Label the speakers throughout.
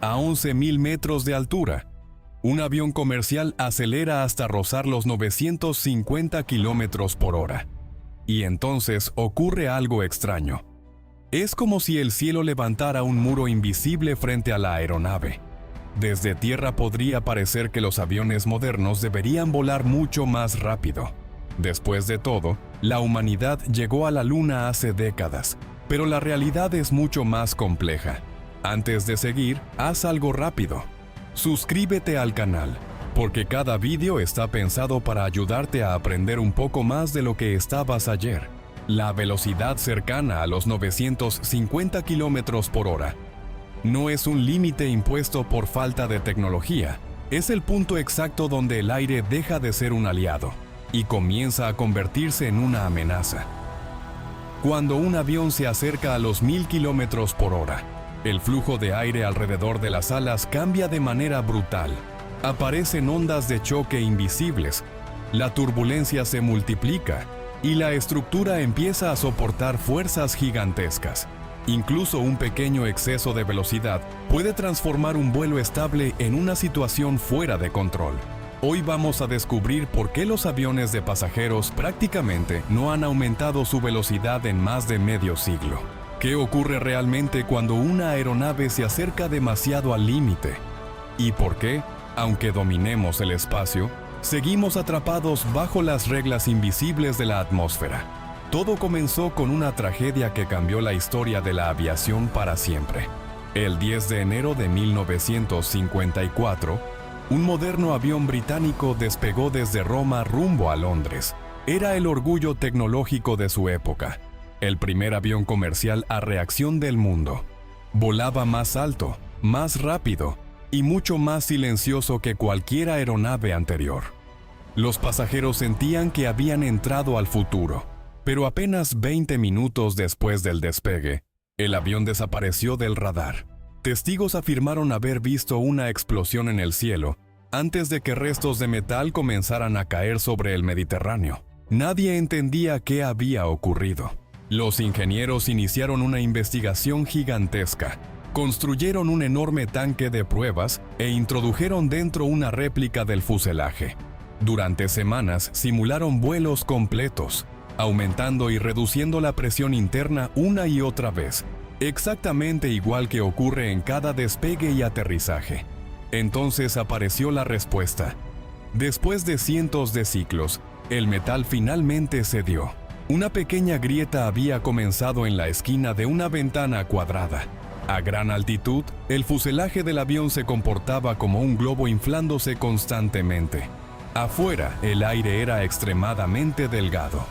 Speaker 1: a 11.000 metros de altura. Un avión comercial acelera hasta rozar los 950 kilómetros por hora. Y entonces ocurre algo extraño. Es como si el cielo levantara un muro invisible frente a la aeronave. Desde tierra podría parecer que los aviones modernos deberían volar mucho más rápido. Después de todo, la humanidad llegó a la Luna hace décadas, pero la realidad es mucho más compleja. Antes de seguir, haz algo rápido. Suscríbete al canal, porque cada vídeo está pensado para ayudarte a aprender un poco más de lo que estabas ayer. La velocidad cercana a los 950 kilómetros por hora no es un límite impuesto por falta de tecnología, es el punto exacto donde el aire deja de ser un aliado y comienza a convertirse en una amenaza. Cuando un avión se acerca a los 1000 kilómetros por hora, el flujo de aire alrededor de las alas cambia de manera brutal. Aparecen ondas de choque invisibles, la turbulencia se multiplica y la estructura empieza a soportar fuerzas gigantescas. Incluso un pequeño exceso de velocidad puede transformar un vuelo estable en una situación fuera de control. Hoy vamos a descubrir por qué los aviones de pasajeros prácticamente no han aumentado su velocidad en más de medio siglo. ¿Qué ocurre realmente cuando una aeronave se acerca demasiado al límite? ¿Y por qué, aunque dominemos el espacio, seguimos atrapados bajo las reglas invisibles de la atmósfera? Todo comenzó con una tragedia que cambió la historia de la aviación para siempre. El 10 de enero de 1954, un moderno avión británico despegó desde Roma rumbo a Londres. Era el orgullo tecnológico de su época, el primer avión comercial a reacción del mundo. Volaba más alto, más rápido y mucho más silencioso que cualquier aeronave anterior. Los pasajeros sentían que habían entrado al futuro. Pero apenas 20 minutos después del despegue, el avión desapareció del radar. Testigos afirmaron haber visto una explosión en el cielo antes de que restos de metal comenzaran a caer sobre el Mediterráneo. Nadie entendía qué había ocurrido. Los ingenieros iniciaron una investigación gigantesca. Construyeron un enorme tanque de pruebas e introdujeron dentro una réplica del fuselaje. Durante semanas simularon vuelos completos, aumentando y reduciendo la presión interna una y otra vez, exactamente igual que ocurre en cada despegue y aterrizaje. Entonces apareció la respuesta. Después de cientos de ciclos, el metal finalmente cedió. Una pequeña grieta había comenzado en la esquina de una ventana cuadrada. A gran altitud, el fuselaje del avión se comportaba como un globo inflándose constantemente. Afuera, el aire era extremadamente delgado.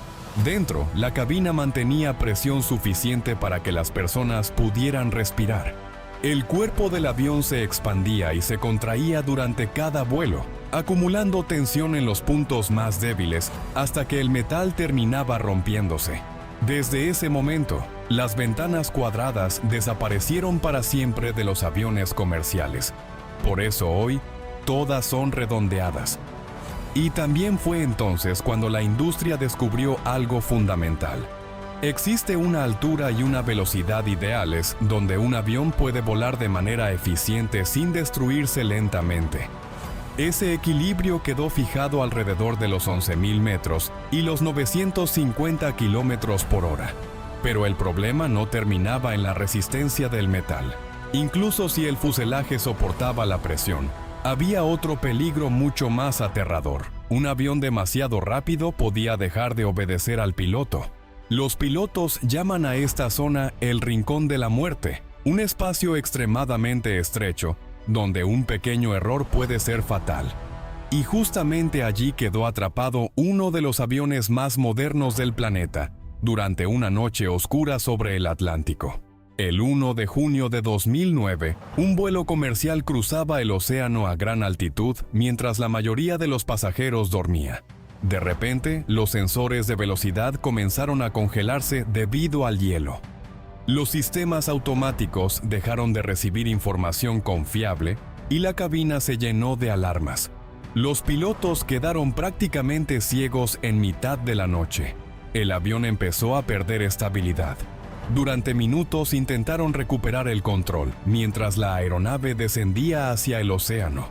Speaker 1: Dentro, la cabina mantenía presión suficiente para que las personas pudieran respirar. El cuerpo del avión se expandía y se contraía durante cada vuelo, acumulando tensión en los puntos más débiles hasta que el metal terminaba rompiéndose. Desde ese momento, las ventanas cuadradas desaparecieron para siempre de los aviones comerciales. Por eso hoy, todas son redondeadas. Y también fue entonces cuando la industria descubrió algo fundamental. Existe una altura y una velocidad ideales donde un avión puede volar de manera eficiente sin destruirse lentamente. Ese equilibrio quedó fijado alrededor de los 11.000 metros y los 950 kilómetros por hora. Pero el problema no terminaba en la resistencia del metal. Incluso si el fuselaje soportaba la presión, había otro peligro mucho más aterrador. Un avión demasiado rápido podía dejar de obedecer al piloto. Los pilotos llaman a esta zona el rincón de la muerte, un espacio extremadamente estrecho, donde un pequeño error puede ser fatal. Y justamente allí quedó atrapado uno de los aviones más modernos del planeta, durante una noche oscura sobre el Atlántico. El 1 de junio de 2009, un vuelo comercial cruzaba el océano a gran altitud mientras la mayoría de los pasajeros dormía. De repente, los sensores de velocidad comenzaron a congelarse debido al hielo. Los sistemas automáticos dejaron de recibir información confiable y la cabina se llenó de alarmas. Los pilotos quedaron prácticamente ciegos en mitad de la noche. El avión empezó a perder estabilidad. Durante minutos intentaron recuperar el control, mientras la aeronave descendía hacia el océano.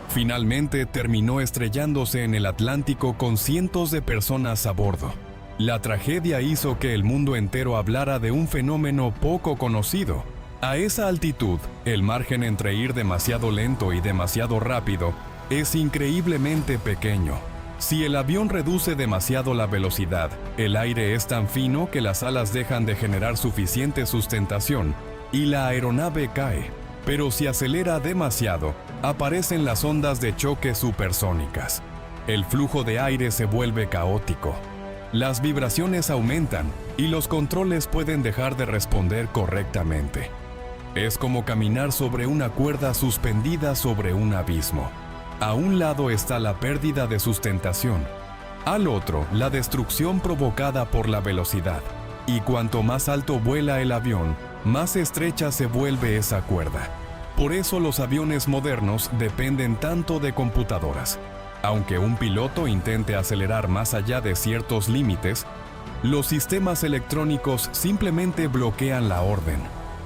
Speaker 1: Finalmente terminó estrellándose en el Atlántico con cientos de personas a bordo. La tragedia hizo que el mundo entero hablara de un fenómeno poco conocido. A esa altitud, el margen entre ir demasiado lento y demasiado rápido es increíblemente pequeño. Si el avión reduce demasiado la velocidad, el aire es tan fino que las alas dejan de generar suficiente sustentación y la aeronave cae. Pero si acelera demasiado, aparecen las ondas de choque supersónicas. El flujo de aire se vuelve caótico. Las vibraciones aumentan y los controles pueden dejar de responder correctamente. Es como caminar sobre una cuerda suspendida sobre un abismo. A un lado está la pérdida de sustentación, al otro la destrucción provocada por la velocidad. Y cuanto más alto vuela el avión, más estrecha se vuelve esa cuerda. Por eso los aviones modernos dependen tanto de computadoras. Aunque un piloto intente acelerar más allá de ciertos límites, los sistemas electrónicos simplemente bloquean la orden.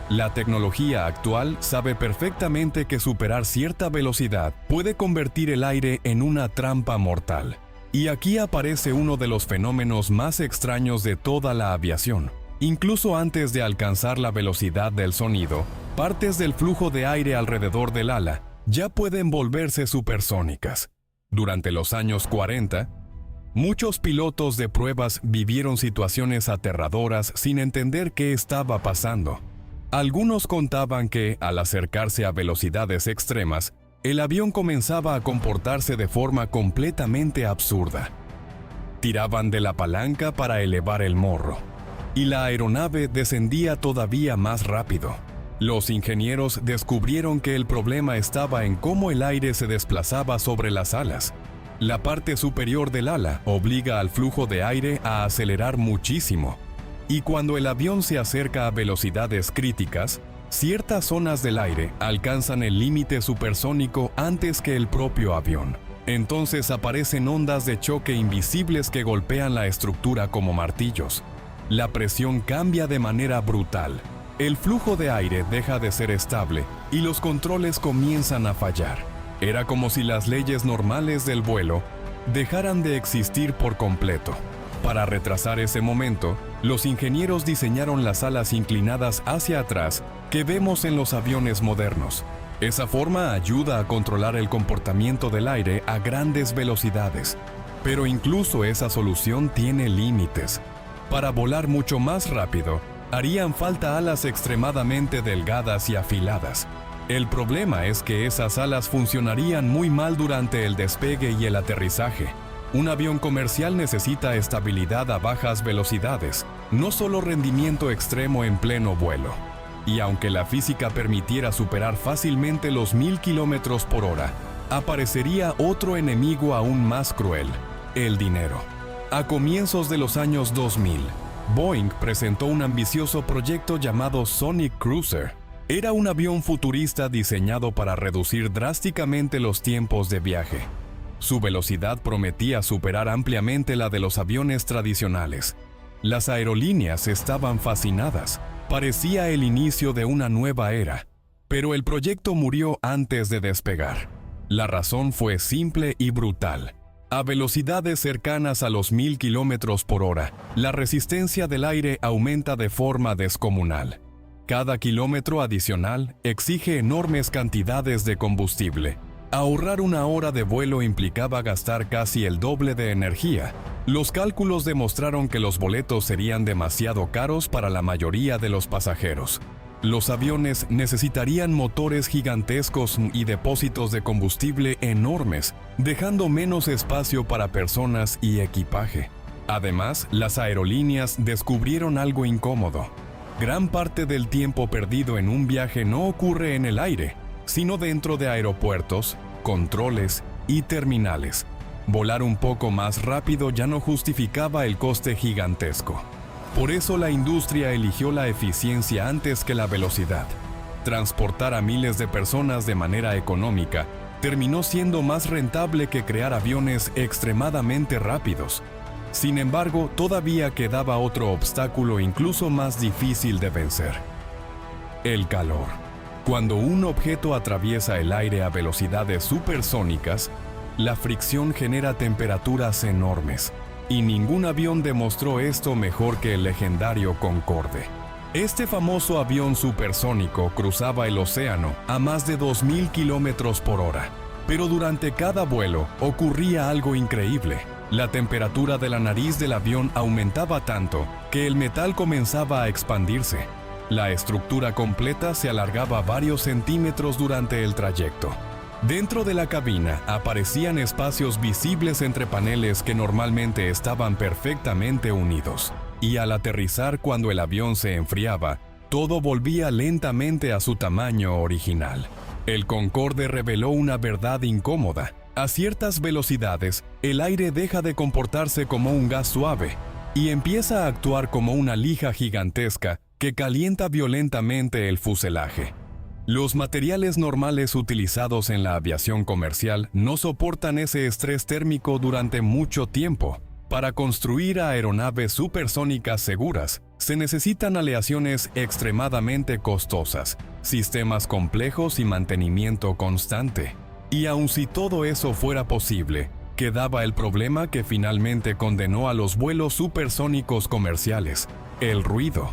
Speaker 1: La tecnología actual sabe perfectamente que superar cierta velocidad puede convertir el aire en una trampa mortal. Y aquí aparece uno de los fenómenos más extraños de toda la aviación. Incluso antes de alcanzar la velocidad del sonido, partes del flujo de aire alrededor del ala ya pueden volverse supersónicas. Durante los años 40, muchos pilotos de pruebas vivieron situaciones aterradoras sin entender qué estaba pasando. Algunos contaban que, al acercarse a velocidades extremas, el avión comenzaba a comportarse de forma completamente absurda. Tiraban de la palanca para elevar el morro, y la aeronave descendía todavía más rápido. Los ingenieros descubrieron que el problema estaba en cómo el aire se desplazaba sobre las alas. La parte superior del ala obliga al flujo de aire a acelerar muchísimo. Y cuando el avión se acerca a velocidades críticas, ciertas zonas del aire alcanzan el límite supersónico antes que el propio avión. Entonces aparecen ondas de choque invisibles que golpean la estructura como martillos. La presión cambia de manera brutal. El flujo de aire deja de ser estable y los controles comienzan a fallar. Era como si las leyes normales del vuelo dejaran de existir por completo. Para retrasar ese momento, los ingenieros diseñaron las alas inclinadas hacia atrás que vemos en los aviones modernos. Esa forma ayuda a controlar el comportamiento del aire a grandes velocidades. Pero incluso esa solución tiene límites. Para volar mucho más rápido, harían falta alas extremadamente delgadas y afiladas. El problema es que esas alas funcionarían muy mal durante el despegue y el aterrizaje. Un avión comercial necesita estabilidad a bajas velocidades, no solo rendimiento extremo en pleno vuelo. Y aunque la física permitiera superar fácilmente los 1000 km por hora, aparecería otro enemigo aún más cruel: el dinero. A comienzos de los años 2000, Boeing presentó un ambicioso proyecto llamado Sonic Cruiser. Era un avión futurista diseñado para reducir drásticamente los tiempos de viaje. Su velocidad prometía superar ampliamente la de los aviones tradicionales. Las aerolíneas estaban fascinadas. Parecía el inicio de una nueva era. Pero el proyecto murió antes de despegar. La razón fue simple y brutal. A velocidades cercanas a los 1000 km por hora, la resistencia del aire aumenta de forma descomunal. Cada kilómetro adicional exige enormes cantidades de combustible. Ahorrar una hora de vuelo implicaba gastar casi el doble de energía. Los cálculos demostraron que los boletos serían demasiado caros para la mayoría de los pasajeros. Los aviones necesitarían motores gigantescos y depósitos de combustible enormes, dejando menos espacio para personas y equipaje. Además, las aerolíneas descubrieron algo incómodo. Gran parte del tiempo perdido en un viaje no ocurre en el aire, sino dentro de aeropuertos, controles y terminales. Volar un poco más rápido ya no justificaba el coste gigantesco. Por eso la industria eligió la eficiencia antes que la velocidad. Transportar a miles de personas de manera económica terminó siendo más rentable que crear aviones extremadamente rápidos. Sin embargo, todavía quedaba otro obstáculo incluso más difícil de vencer: el calor. Cuando un objeto atraviesa el aire a velocidades supersónicas, la fricción genera temperaturas enormes, y ningún avión demostró esto mejor que el legendario Concorde. Este famoso avión supersónico cruzaba el océano a más de 2000 kilómetros por hora. Pero durante cada vuelo ocurría algo increíble. La temperatura de la nariz del avión aumentaba tanto que el metal comenzaba a expandirse. La estructura completa se alargaba varios centímetros durante el trayecto. Dentro de la cabina aparecían espacios visibles entre paneles que normalmente estaban perfectamente unidos. Y al aterrizar, cuando el avión se enfriaba, todo volvía lentamente a su tamaño original. El Concorde reveló una verdad incómoda. A ciertas velocidades, el aire deja de comportarse como un gas suave y empieza a actuar como una lija gigantesca que calienta violentamente el fuselaje. Los materiales normales utilizados en la aviación comercial no soportan ese estrés térmico durante mucho tiempo. Para construir aeronaves supersónicas seguras, se necesitan aleaciones extremadamente costosas, sistemas complejos y mantenimiento constante. Y aun si todo eso fuera posible, quedaba el problema que finalmente condenó a los vuelos supersónicos comerciales: el ruido.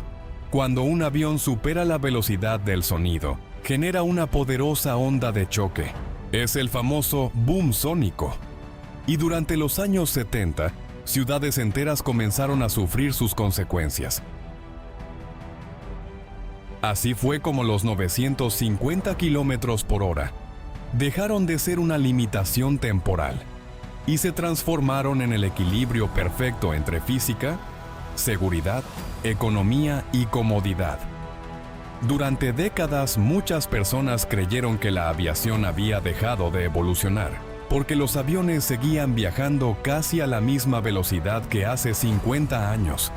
Speaker 1: Cuando un avión supera la velocidad del sonido, genera una poderosa onda de choque. Es el famoso boom sónico. Y durante los años 70, ciudades enteras comenzaron a sufrir sus consecuencias. Así fue como los 950 kilómetros por hora dejaron de ser una limitación temporal y se transformaron en el equilibrio perfecto entre física, seguridad, economía y comodidad. Durante décadas, muchas personas creyeron que la aviación había dejado de evolucionar, porque los aviones seguían viajando casi a la misma velocidad que hace 50 años.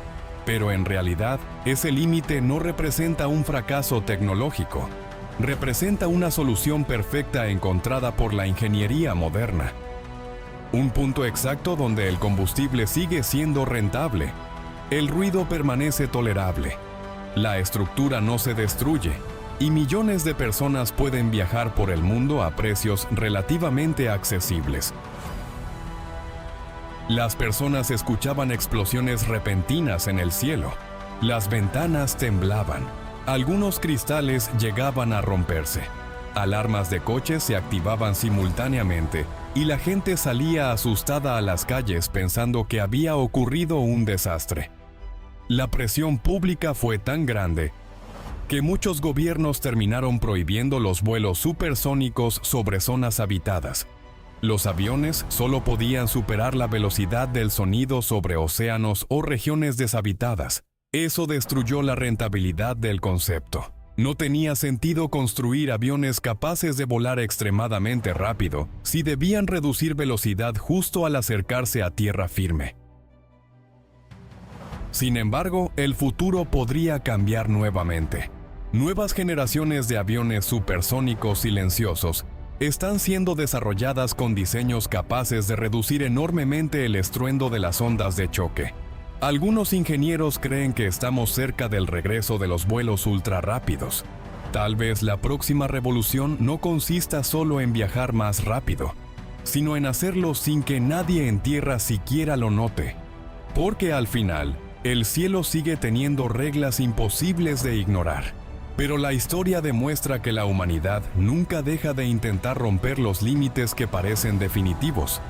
Speaker 1: Pero en realidad, ese límite no representa un fracaso tecnológico. Representa una solución perfecta encontrada por la ingeniería moderna. Un punto exacto donde el combustible sigue siendo rentable. El ruido permanece tolerable. La estructura no se destruye. Y millones de personas pueden viajar por el mundo a precios relativamente accesibles. Las personas escuchaban explosiones repentinas en el cielo. Las ventanas temblaban. Algunos cristales llegaban a romperse. Alarmas de coches se activaban simultáneamente y la gente salía asustada a las calles pensando que había ocurrido un desastre. La presión pública fue tan grande que muchos gobiernos terminaron prohibiendo los vuelos supersónicos sobre zonas habitadas. Los aviones solo podían superar la velocidad del sonido sobre océanos o regiones deshabitadas. Eso destruyó la rentabilidad del concepto. No tenía sentido construir aviones capaces de volar extremadamente rápido si debían reducir velocidad justo al acercarse a tierra firme. Sin embargo, el futuro podría cambiar nuevamente. Nuevas generaciones de aviones supersónicos silenciosos están siendo desarrolladas con diseños capaces de reducir enormemente el estruendo de las ondas de choque. Algunos ingenieros creen que estamos cerca del regreso de los vuelos ultrarrápidos. Tal vez la próxima revolución no consista solo en viajar más rápido, sino en hacerlo sin que nadie en tierra siquiera lo note. Porque al final, el cielo sigue teniendo reglas imposibles de ignorar. Pero la historia demuestra que la humanidad nunca deja de intentar romper los límites que parecen definitivos.